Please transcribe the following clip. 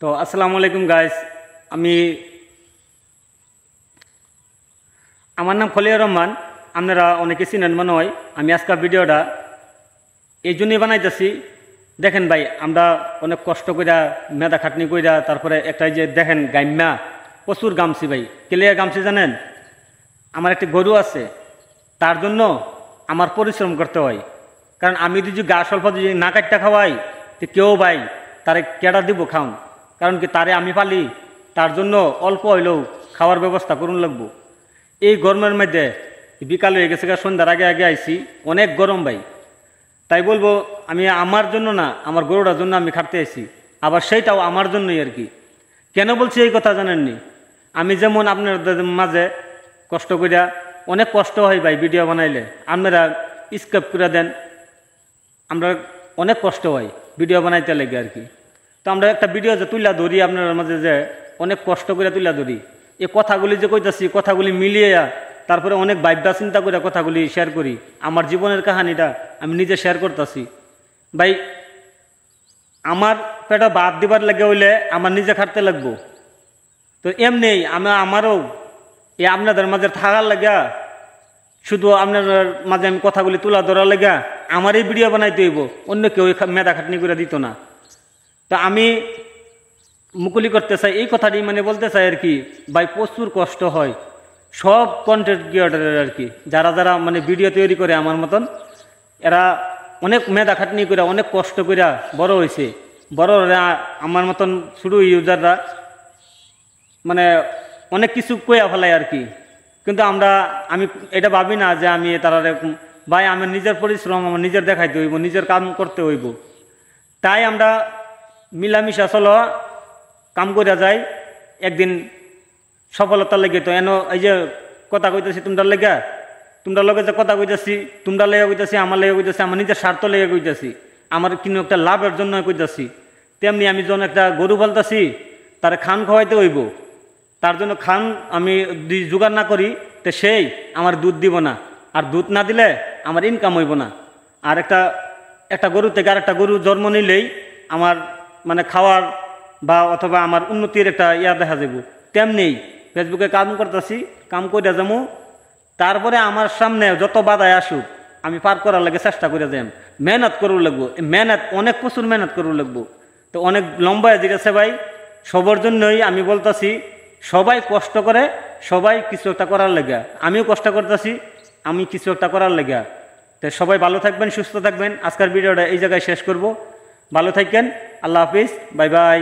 তো আসসালামু আলাইকুম গাইস, আমি আমার নাম খলিলুর রহমান। আপনারা অনেকে চিনেন মনে হয়। আমি আজকের ভিডিওটা এই জন্যই বানাইতেছি। দেখেন ভাই, আমরা অনেক কষ্ট কইরা মেধা খাটনি কইরা তারপরে একটা যে দেখেন গাইম্যা প্রচুর গামছি ভাই। কেলিয়া গামছি জানেন? আমার একটি গরু আছে, তার জন্য আমার পরিশ্রম করতে হয়। কারণ আমি যদি গা স্বল্প যদি না কাটটা খাওয়াই তো কেউ ভাই তারে কেডা দিব খাওন। কারণ কি তারে আমি পালি, তার জন্য অল্প হইলেও খাওয়ার ব্যবস্থা করুন লাগবো। এই গরমের মধ্যে বিকাল হয়ে গেছে, সন্ধ্যার আগে আগে আইছি, অনেক গরম ভাই। তাই বলবো আমি আমার জন্য না, আমার গরুটার জন্য আমি খাটতে আইছি, আবার সেইটাও আমার জন্যই আর কি। কেন বলছি এই কথা জানেননি? আমি যেমন আপনাদের মাঝে কষ্ট করিয়া অনেক কষ্ট হয় ভাই ভিডিও বানাইলে, আপনারা স্কেপ করে দেন, আমরা অনেক কষ্ট হয় ভিডিও বানাইতে লাগে আর কি। তো আমরা একটা ভিডিও যে তুলে ধরি আপনার মাঝে, যে অনেক কষ্ট করে তুলে ধরি, এই কথাগুলি যে কইতাছি কথাগুলি মিলিয়ে তারপরে অনেক ভাবনা চিন্তা করে কথাগুলি শেয়ার করি। আমার জীবনের কাহিনীটা আমি নিজে শেয়ার করতেছি ভাই। আমার পেটা বাদ দিবার লাগে হইলে আমার নিজে খাটতে লাগবো। তো এমনি আমারও এই আপনাদের মাঝে থাকার লাগা, শুধু আপনার মাঝে আমি কথাগুলি তুলা ধরার লাগা আমার এই ভিডিও বানাইতে হইব, অন্য কেউ মেধা খাটনি করে দিত না। তো আমি মুকুলি করতে চাই এই কথাটি, মানে বলতে চাই আর কি ভাই, প্রচুর কষ্ট হয় সব কন্টেন্ট ক্রিয়েটরের আর কি, যারা যারা মানে ভিডিও তৈরি করে আমার মতন, এরা অনেক মেধা খাটনি করে অনেক কষ্ট করে বড় হয়েছে। বড়রা আমার মতন শুরু ইউজাররা মানে অনেক কিছু কইয়া ফেলায় আর কি। কিন্তু আমি এটা ভাবি না যে আমি তারা ভাই, আমার নিজের পরিশ্রম আমার নিজের দেখাইতে হইব, নিজের কাম করতে হইব। তাই আমরা মিলামিশা চলো কাম করে যাই, একদিন সফলতা লেগে। তো এন এই যে কথা কইতেছি তোমরা লেগা, তোমরা লগে যে কথা কইতেছি তোমরা লেগে কইতেছি, আমার লেগে কইতেছি, আমার নিজের স্বার্থ লেগে কইতেছি, আমার কিন্তু একটা লাভের জন্য কইতেছি। তেমনি আমি যখন একটা গরু বলতেছি তার খান খাওয়াইতে হইব, তার জন্য খান আমি জোগাড় না করি তো সেই আমার দুধ দিব না, আর দুধ না দিলে আমার ইনকাম হইব না। আর একটা গরু থেকে আর একটা গরু জন্ম নিলেই আমার মানে খাওয়ার বা অথবা আমার উন্নতির একটা দেখা যাব। তেমনি ফেসবুকে কাম করতেছি, কাম করে যাবো, তারপরে আমার সামনে যত বাধায় আসুক আমি পার করার লাগে চেষ্টা করে যাই। মেহনত করুন লাগবো, মেহনত অনেক প্রচুর মেহনত করুন লাগবো। তো অনেক লম্বা জিজ্ঞাসা ভাই, সবার জন্যই আমি বলতেছি, সবাই কষ্ট করে, সবাই কিছু একটা করার লেগা। আমিও কষ্ট করতেছি, আমি কিছু একটা করার লেগা। তো সবাই ভালো থাকবেন, সুস্থ থাকবেন। আজকের ভিডিওটা এই জায়গায় শেষ করব। ভালো থাকেন, আল্লাহ হাফিজ, বাই বাই।